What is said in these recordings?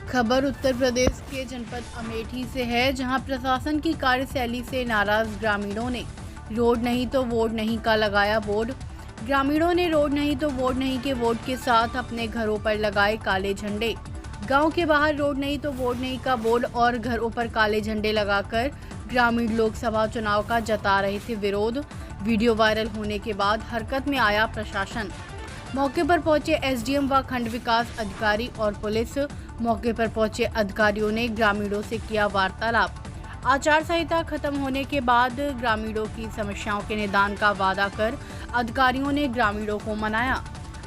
खबर उत्तर प्रदेश के जनपद अमेठी से है, जहां प्रशासन की कार्यशैली से नाराज ग्रामीणों ने रोड नहीं तो वोट नहीं का लगाया बोर्ड। ग्रामीणों ने रोड नहीं तो वोट नहीं के वोट के साथ अपने घरों पर लगाए काले झंडे। गांव के बाहर रोड नहीं तो वोट नहीं का बोर्ड और घरों पर काले झंडे लगाकर ग्रामीण लोकसभा चुनाव का जता रहे थे विरोध। वीडियो वायरल होने के बाद हरकत में आया प्रशासन। मौके पर पहुंचे एसडीएम व खंड विकास अधिकारी और पुलिस। मौके पर पहुंचे अधिकारियों ने ग्रामीणों से किया वार्तालाप। आचार संहिता खत्म होने के बाद ग्रामीणों की समस्याओं के निदान का वादा कर अधिकारियों ने ग्रामीणों को मनाया।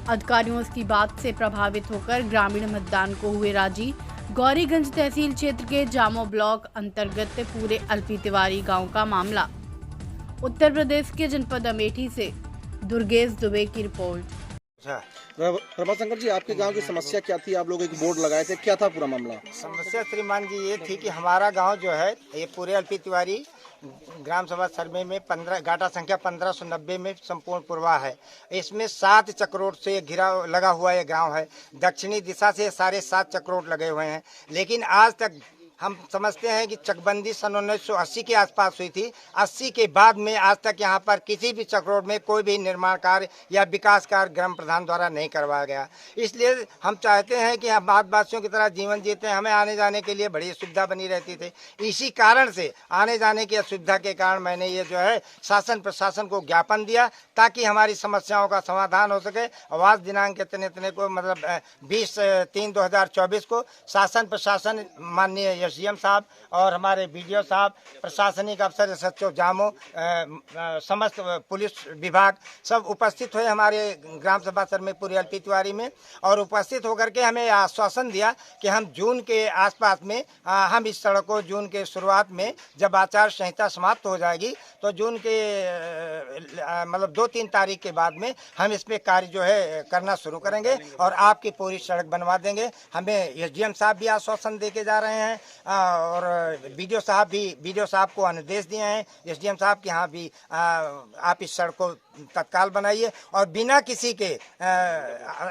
अधिकारियों की बात से प्रभावित होकर ग्रामीण मतदान को हुए राजी। गौरीगंज तहसील क्षेत्र के जामो ब्लॉक अंतर्गत पूरे अल्पी तिवारी गांव का मामला। उत्तर प्रदेश के जनपद अमेठी से दुर्गेश दुबे की रिपोर्ट। प्रभाशंकर जी, आपके गांव की समस्या क्या थी? आप लोग एक बोर्ड लगाए थे, क्या था पूरा मामला? समस्या श्रीमान जी ये थी कि हमारा गांव जो है ये पूरे अल्पी तिवारी ग्राम सभा सर्वे में 15 गाटा संख्या 1590 में संपूर्ण पूर्वा है। इसमें 7 चक्रोट से घिरा लगा हुआ ये गांव है। दक्षिणी दिशा से सारे 7 चक्रोट लगे हुए हैं, लेकिन आज तक हम समझते हैं कि चकबंदी सन 1980 के आसपास हुई थी। 80 के बाद में आज तक यहाँ पर किसी भी चक्रोट में कोई भी निर्माण कार्य या विकास कार्य ग्राम प्रधान द्वारा नहीं करवाया गया। इसलिए हम चाहते हैं कि हम भारतवासियों की तरह जीवन जीते हैं, हमें आने जाने के लिए बड़ी सुविधा बनी रहती थी। इसी कारण से आने जाने की असुविधा के कारण मैंने ये जो है शासन प्रशासन को ज्ञापन दिया ताकि हमारी समस्याओं का समाधान हो सके। आवास दिनांक इतने को मतलब 20/3/2024 को शासन प्रशासन माननीय एसडीएम साहब और हमारे बीडीओ साहब, प्रशासनिक अफसर एसएचओ जामो, समस्त पुलिस विभाग सब उपस्थित हुए हमारे ग्राम सभा सर में पूरे अल्पी तिवारी में, और उपस्थित होकर के हमें आश्वासन दिया कि हम जून के आसपास में हम इस सड़क को जून के शुरुआत में जब आचार संहिता समाप्त हो जाएगी तो जून के मतलब 2-3 तारीख के बाद में हम इस पे कार्य जो है करना शुरू करेंगे और आपकी पूरी सड़क बनवा देंगे। हमें एसडीएम साहब भी आश्वासन दे के जा रहे हैं और बीडीओ साहब को अनुदेश दिए हैं एसडीएम साहब कि हाँ भी आप इस सड़क को तत्काल बनाइए और बिना किसी के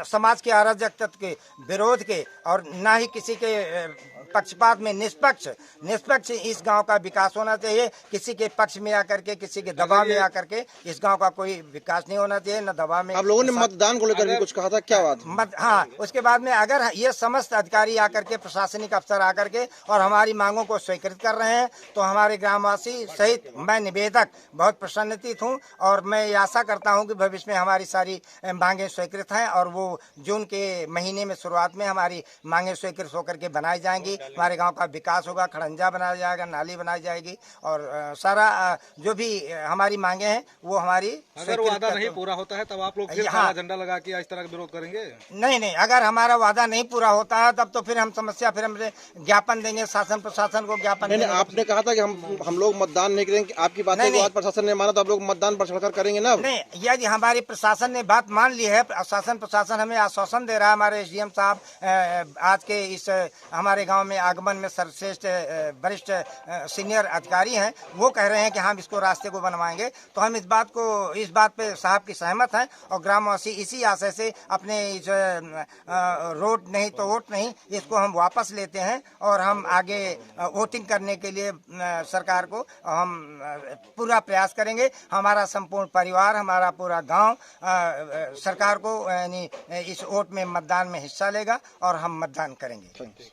समाज के अराजक तत्व के विरोध के और ना ही किसी के पक्षपात में निष्पक्ष इस गांव का विकास होना चाहिए। किसी के पक्ष में आकर के, किसी के दबाव में आकर के इस गांव का कोई विकास नहीं होना चाहिए, न दबाव में। आप लोगों ने मतदान को लेकर भी कुछ कहा था, क्या बात? हाँ, उसके बाद में अगर ये समस्त अधिकारी आकर के, प्रशासनिक अफसर आकर के और हमारी मांगों को स्वीकृत कर रहे हैं तो हमारे ग्रामवासी सहित मैं निवेदक बहुत प्रसन्नचित हूँ और मैं आशा करता हूँ कि भविष्य में हमारी सारी मांगें स्वीकृत हैं और वो जून के महीने में शुरुआत में हमारी मांगें स्वीकृत होकर के बनाई जाएंगी। हमारे गांव का विकास होगा, खड़ंजा बनाया जाएगा, नाली बनाई जाएगी और सारा जो भी हमारी मांगे हैं वो हमारी। अगर वादा नहीं पूरा होता है तब आप लोग फिर काला झंडा लगा के इस तरह का विरोध करेंगे? नहीं, अगर हमारा वादा नहीं पूरा होता है तब तो फिर हम समस्या फिर हम ज्ञापन देंगे, शासन प्रशासन को ज्ञापन देंगे। आपने कहा था कि हम लोग मतदान नहीं करेंगे, आपकी बात है प्रशासन ने माना तो आप लोग मतदान बढ़ चढ़कर करेंगे ना? नहीं, यदि हमारी प्रशासन ने बात मान ली है, शासन प्रशासन हमें आश्वासन दे रहा है। हमारे एसडीएम साहब आज के इस हमारे गांव में आगमन में सर्वश्रेष्ठ वरिष्ठ सीनियर अधिकारी हैं, वो कह रहे हैं कि हम इसको रास्ते को बनवाएंगे। तो हम इस बात पे साहब की सहमत हैं और ग्रामवासी इसी आशय से अपने इस रोड नहीं तो वोट नहीं इसको हम वापस लेते हैं और हम आगे वोटिंग करने के लिए सरकार को हम पूरा प्रयास करेंगे। हमारा संपूर्ण परिवार, हमारा पूरा गांव सरकार को यानी इस वोट में मतदान में हिस्सा लेगा और हम मतदान करेंगे।